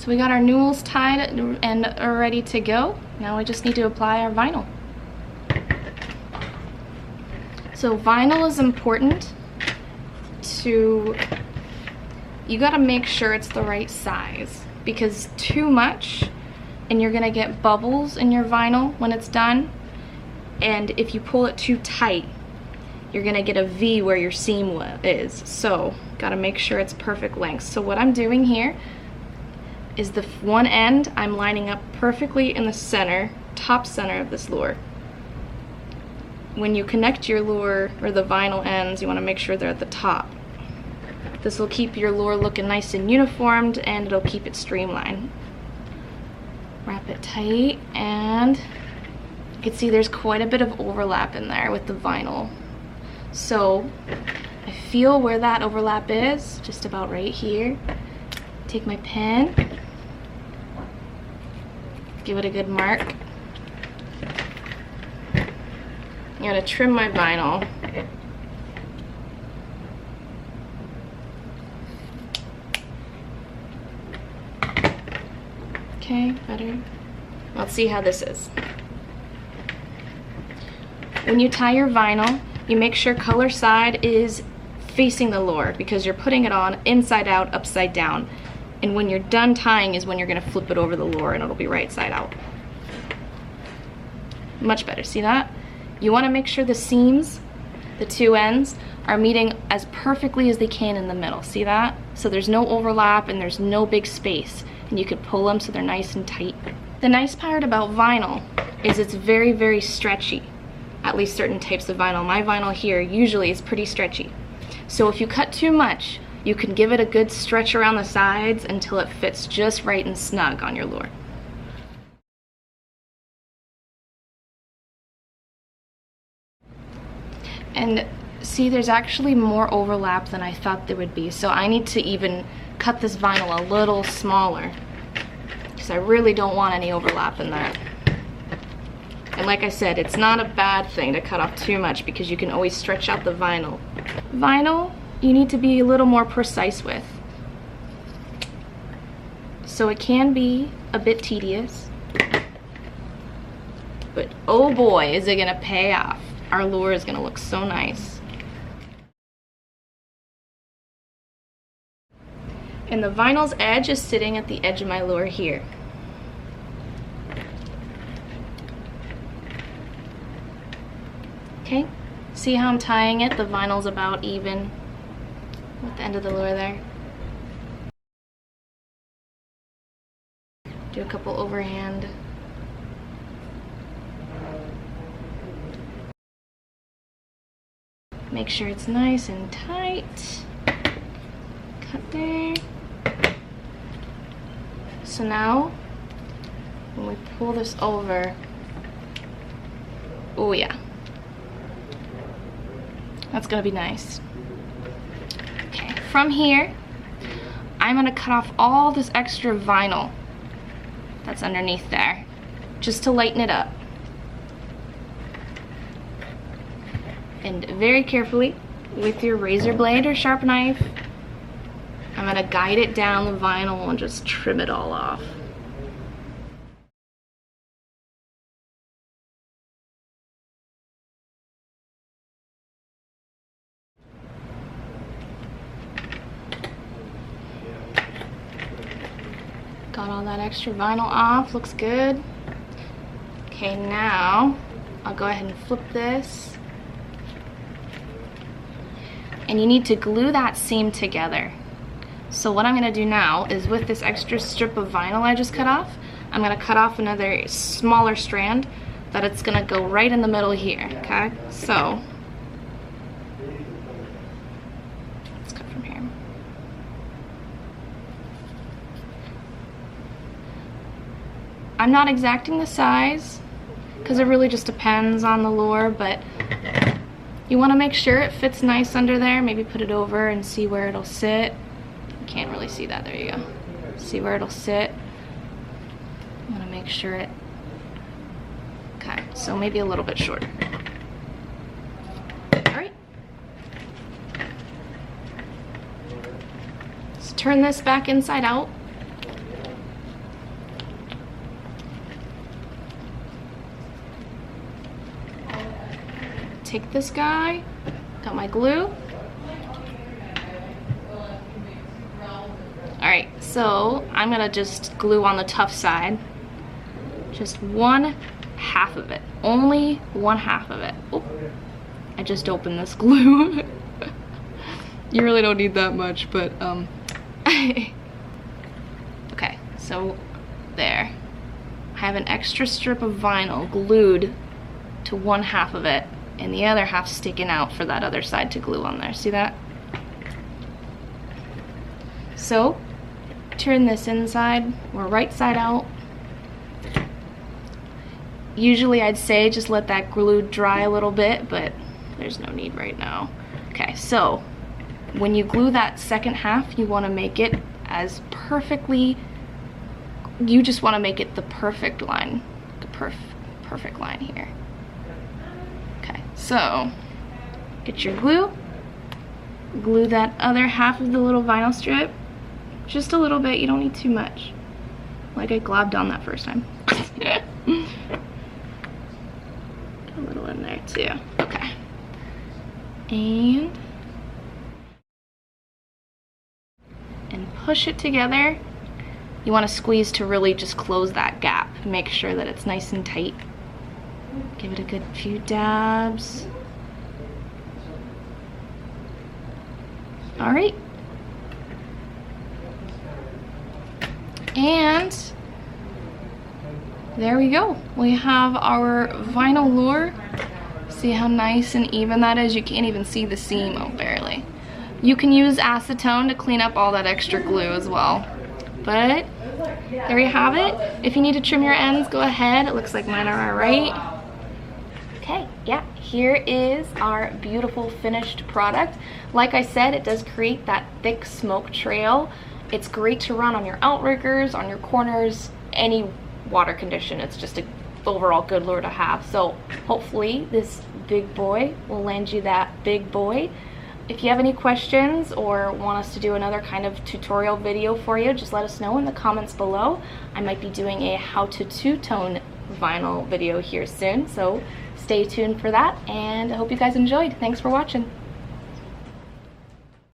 So we got our newels tied and are ready to go. Now we just need to apply our vinyl. So vinyl is important to, you gotta make sure it's the right size, because too much and you're gonna get bubbles in your vinyl when it's done. And if you pull it too tight, you're gonna get a V where your seam is. So gotta make sure it's perfect length. So what I'm doing here is the one end I'm lining up perfectly in the center, top center of this lure. When you connect your lure or the vinyl ends, you want to make sure they're at the top. This will keep your lure looking nice and uniformed, and it'll keep it streamlined. Wrap it tight, and you can see there's quite a bit of overlap in there with the vinyl. So I feel where that overlap is, just about right here. Take my pen, give it a good mark. I'm gonna trim my vinyl. Okay, better. Let's see how this is. When you tie your vinyl, you make sure color side is facing the lure, because you're putting it on inside out, upside down. And when you're done tying is when you're gonna flip it over the lure and it'll be right side out. Much better, see that? You wanna make sure the seams, the two ends, are meeting as perfectly as they can in the middle, see that? So there's no overlap and there's no big space, and you could pull them so they're nice and tight. The nice part about vinyl is it's very, very stretchy, at least certain types of vinyl. My vinyl here usually is pretty stretchy. So if you cut too much, you can give it a good stretch around the sides until it fits just right and snug on your lure. And see, there's actually more overlap than I thought there would be, so I need to even cut this vinyl a little smaller, because I really don't want any overlap in that. And like I said, it's not a bad thing to cut off too much, because you can always stretch out the vinyl. Vinyl, you need to be a little more precise with. So it can be a bit tedious, but oh boy, is it gonna pay off. Our lure is gonna look so nice. And the vinyl's edge is sitting at the edge of my lure here. Okay, see how I'm tying it? The vinyl's about even with the end of the lure there. Do a couple overhand. Make sure it's nice and tight. Cut there. So now, when we pull this over, oh yeah, that's gonna be nice. Okay, from here, I'm gonna cut off all this extra vinyl that's underneath there, just to lighten it up. And very carefully, with your razor blade or sharp knife, I'm gonna guide it down the vinyl and just trim it all off. Got all that extra vinyl off, looks good. Okay, now I'll go ahead and flip this. And you need to glue that seam together. So what I'm gonna do now is, with this extra strip of vinyl I just cut off, I'm gonna cut off another smaller strand that it's gonna go right in the middle here, okay? So, let's cut from here. I'm not exacting the size, because it really just depends on the lure, but you wanna make sure it fits nice under there. Maybe put it over and see where it'll sit. Can't really see that, there you go. See where it'll sit. I'm gonna make sure it, okay, so maybe a little bit shorter. All right. Let's turn this back inside out. take this guy, got my glue. Alright, so I'm gonna just glue on the tough side. Just 1/2 of it. Only 1/2 of it. Oh, I just opened this glue. You really don't need that much, but okay, so there. I have an extra strip of vinyl glued to 1/2 of it, and the other half sticking out for that other side to glue on there. See that? So, turn this inside or right side out. Usually I'd say just let that glue dry a little bit, but there's no need right now. Okay, so when you glue that second half, you want to make it as perfectly, you just want to make it the perfect line, the perfect line here. Okay, so get your glue, glue that other half of the little vinyl strip, just a little bit, you don't need too much, like I globbed on that first time. A little in there too. Okay, and push it together. You want to squeeze to really just close that gap. Make sure that it's nice and tight. Give it a good few dabs. All right. And there we go. We have our vinyl lure. See how nice and even that is? You can't even see the seam, oh, barely. You can use acetone to clean up all that extra glue as well. But there you have it. If you need to trim your ends, go ahead. It looks like mine are all right. Okay, yeah, here is our beautiful finished product. Like I said, it does create that thick smoke trail. It's great to run on your outriggers, on your corners, any water condition. It's just an overall good lure to have. So hopefully this big boy will land you that big boy. If you have any questions or want us to do another kind of tutorial video for you, just let us know in the comments below. I might be doing a how to two-tone vinyl video here soon, so stay tuned for that, and I hope you guys enjoyed. Thanks for watching.